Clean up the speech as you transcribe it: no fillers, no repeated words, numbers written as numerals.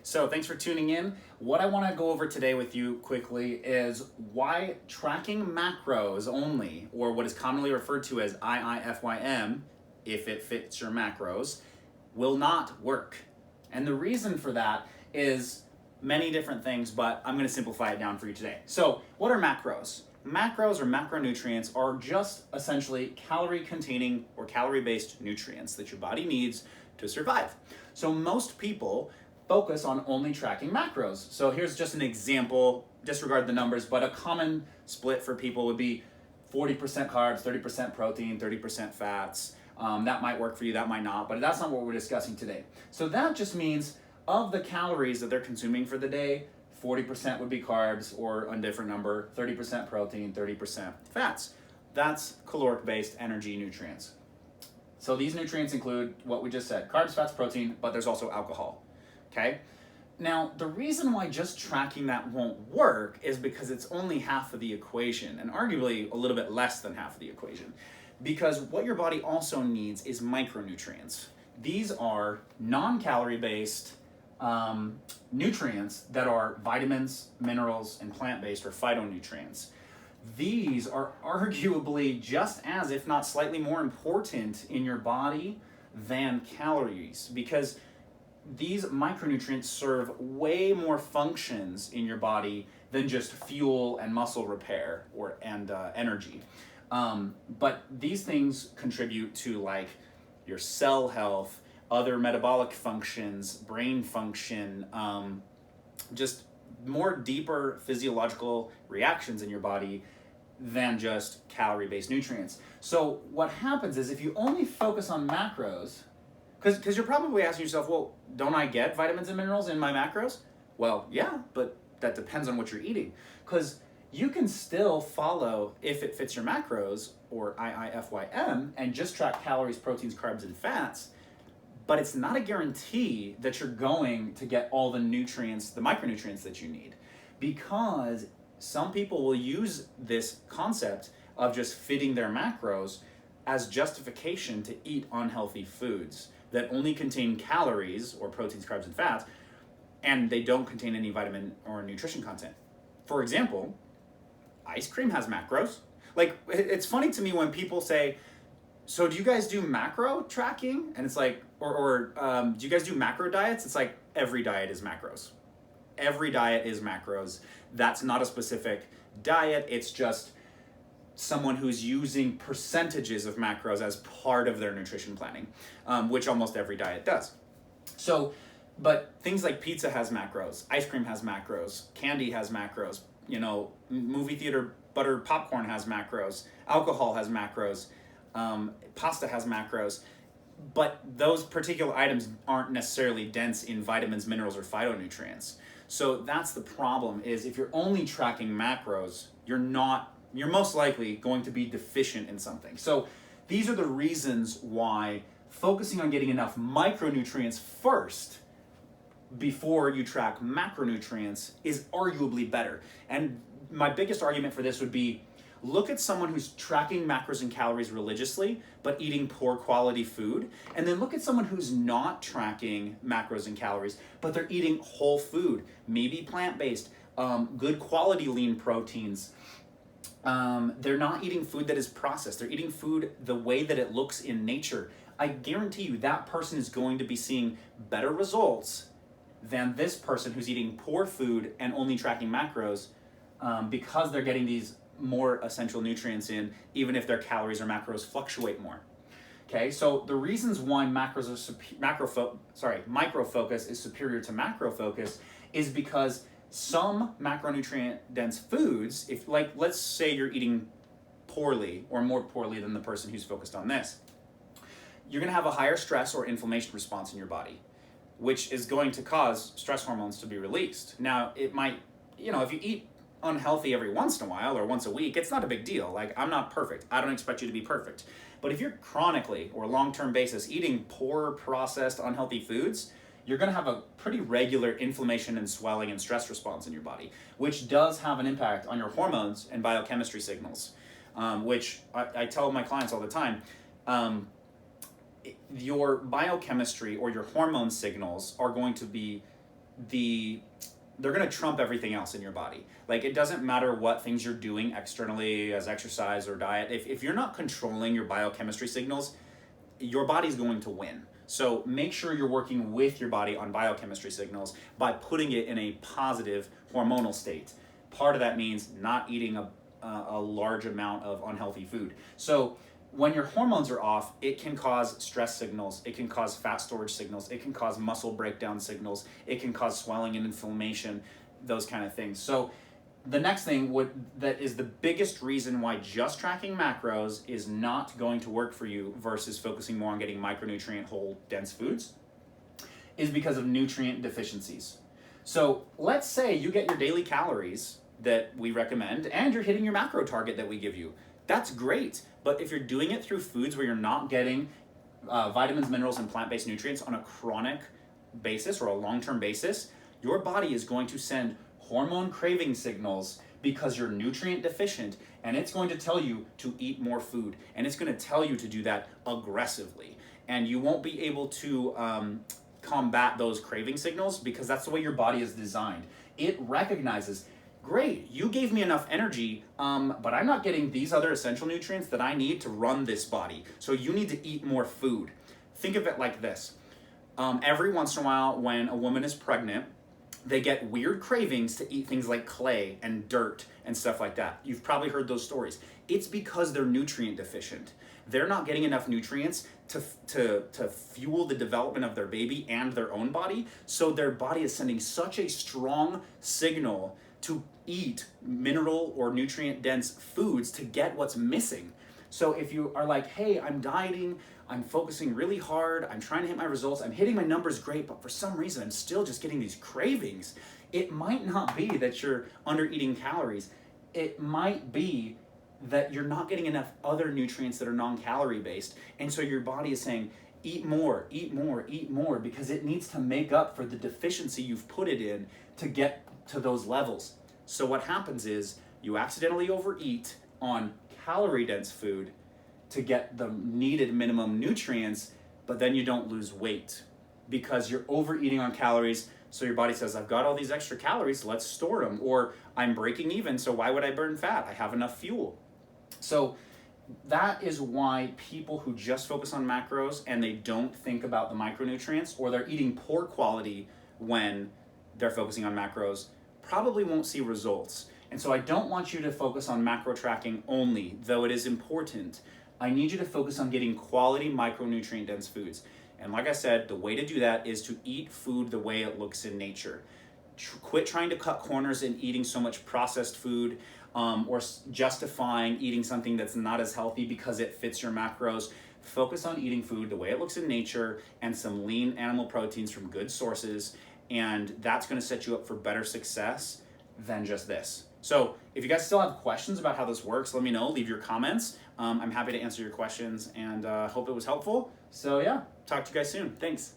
So thanks for tuning in. What I want to go over today with you quickly is why tracking macros only, or what is commonly referred to as IIFYM, if it fits your macros, will not work. And the reason for that is many different things, but I'm going to simplify it down for you today. So what are macros? Macros or macronutrients are just essentially calorie-containing or calorie-based nutrients that your body needs to survive. So most people focus on only tracking macros. So here's just an example, disregard the numbers, but a common split for people would be 40% carbs, 30% protein, 30% fats. That might work for you, that might not, but that's not what we're discussing today. So that just means of the calories that they're consuming for the day, 40% would be carbs, or a different number, 30% protein, 30% fats. That's caloric-based energy nutrients. So these nutrients include what we just said, carbs, fats, protein, but there's also alcohol, okay? Now, the reason why just tracking that won't work is because it's only half of the equation, and arguably a little bit less than half of the equation. Because what your body also needs is micronutrients. These are non-calorie based nutrients that are vitamins, minerals, and plant-based or phytonutrients. These are arguably just as, if not slightly more important in your body than calories, because these micronutrients serve way more functions in your body than just fuel and muscle repair and energy. But these things contribute to like your cell health, other metabolic functions, brain function, just more deeper physiological reactions in your body than just calorie-based nutrients. So what happens is if you only focus on macros, because you're probably asking yourself, well, don't I get vitamins and minerals in my macros? Well, yeah, but that depends on what you're eating. Because you can still follow if it fits your macros, or IIFYM, and just track calories, proteins, carbs, and fats, but it's not a guarantee that you're going to get all the nutrients, the micronutrients that you need, because some people will use this concept of just fitting their macros as justification to eat unhealthy foods that only contain calories or proteins, carbs, and fats, and they don't contain any vitamin or nutrition content. For example, ice cream has macros. Like, it's funny to me when people say, so do you guys do macro tracking? And it's like, or do you guys do macro diets? It's like, every diet is macros. Every diet is macros. That's not a specific diet. It's just someone who's using percentages of macros as part of their nutrition planning, which almost every diet does. So, but things like pizza has macros, ice cream has macros, candy has macros, movie theater butter popcorn has macros, alcohol has macros, pasta has macros, but those particular items aren't necessarily dense in vitamins, minerals, or phytonutrients. So that's the problem, is if you're only tracking macros, you're most likely going to be deficient in something. So these are the reasons why focusing on getting enough micronutrients first before you track macronutrients is arguably better. And my biggest argument for this would be, look at someone who's tracking macros and calories religiously, but eating poor quality food. And then look at someone who's not tracking macros and calories, but they're eating whole food, maybe plant-based, good quality lean proteins. They're not eating food that is processed. They're eating food the way that it looks in nature. I guarantee you that person is going to be seeing better results than this person who's eating poor food and only tracking macros, because they're getting these more essential nutrients in, even if their calories or macros fluctuate more. Okay, so the reasons why macros are micro focus is superior to macro focus is because some macronutrient dense foods, if like let's say you're eating poorly or more poorly than the person who's focused on this, you're going to have a higher stress or inflammation response in your body, which is going to cause stress hormones to be released. Now, it might, if you eat unhealthy every once in a while or once a week, it's not a big deal. Like, I'm not perfect. I don't expect you to be perfect. But if you're chronically or long-term basis eating poor, processed, unhealthy foods, you're going to have a pretty regular inflammation and swelling and stress response in your body, which does have an impact on your hormones and biochemistry signals, which I tell my clients all the time. Your biochemistry or your hormone signals are going to be they're going to trump everything else in your body. Like, it doesn't matter what things you're doing externally as exercise or diet. If you're not controlling your biochemistry signals, your body's going to win. So make sure you're working with your body on biochemistry signals by putting it in a positive hormonal state. Part of that means not eating a large amount of unhealthy food. So when your hormones are off, it can cause stress signals, it can cause fat storage signals, it can cause muscle breakdown signals, it can cause swelling and inflammation, those kind of things. So the next thing that is the biggest reason why just tracking macros is not going to work for you versus focusing more on getting micronutrient whole dense foods is because of nutrient deficiencies. So let's say you get your daily calories that we recommend and you're hitting your macro target that we give you. That's great, but if you're doing it through foods where you're not getting vitamins, minerals, and plant-based nutrients on a chronic basis or a long-term basis, your body is going to send hormone craving signals because you're nutrient deficient, and it's going to tell you to eat more food, and it's going to tell you to do that aggressively, and you won't be able to combat those craving signals because that's the way your body is designed. It recognizes, great, you gave me enough energy, but I'm not getting these other essential nutrients that I need to run this body, so you need to eat more food. Think of it like this. Every once in a while when a woman is pregnant, they get weird cravings to eat things like clay and dirt and stuff like that. You've probably heard those stories. It's because they're nutrient deficient. They're not getting enough nutrients to fuel the development of their baby and their own body, so their body is sending such a strong signal to eat mineral or nutrient dense foods to get what's missing. So if you are like, hey, I'm dieting, I'm focusing really hard, I'm trying to hit my results, I'm hitting my numbers great, but for some reason I'm still just getting these cravings, it might not be that you're under eating calories. It might be that you're not getting enough other nutrients that are non-calorie based, and so your body is saying, eat more, eat more, eat more, because it needs to make up for the deficiency you've put it in to get to those levels. So what happens is you accidentally overeat on calorie dense food to get the needed minimum nutrients, but then you don't lose weight because you're overeating on calories. So your body says, I've got all these extra calories, let's store them. Or I'm breaking even, so why would I burn fat? I have enough fuel. So that is why people who just focus on macros and they don't think about the micronutrients, or they're eating poor quality when they're focusing on macros, probably won't see results. And so I don't want you to focus on macro tracking only, though it is important. I need you to focus on getting quality micronutrient dense foods. And like I said, the way to do that is to eat food the way it looks in nature. Quit trying to cut corners and eating so much processed food, or justifying eating something that's not as healthy because it fits your macros. Focus on eating food the way it looks in nature and some lean animal proteins from good sources, and that's going to set you up for better success than just this. So if you guys still have questions about how this works, let me know, leave your comments. I'm happy to answer your questions, and hope it was helpful. So yeah, talk to you guys soon. Thanks.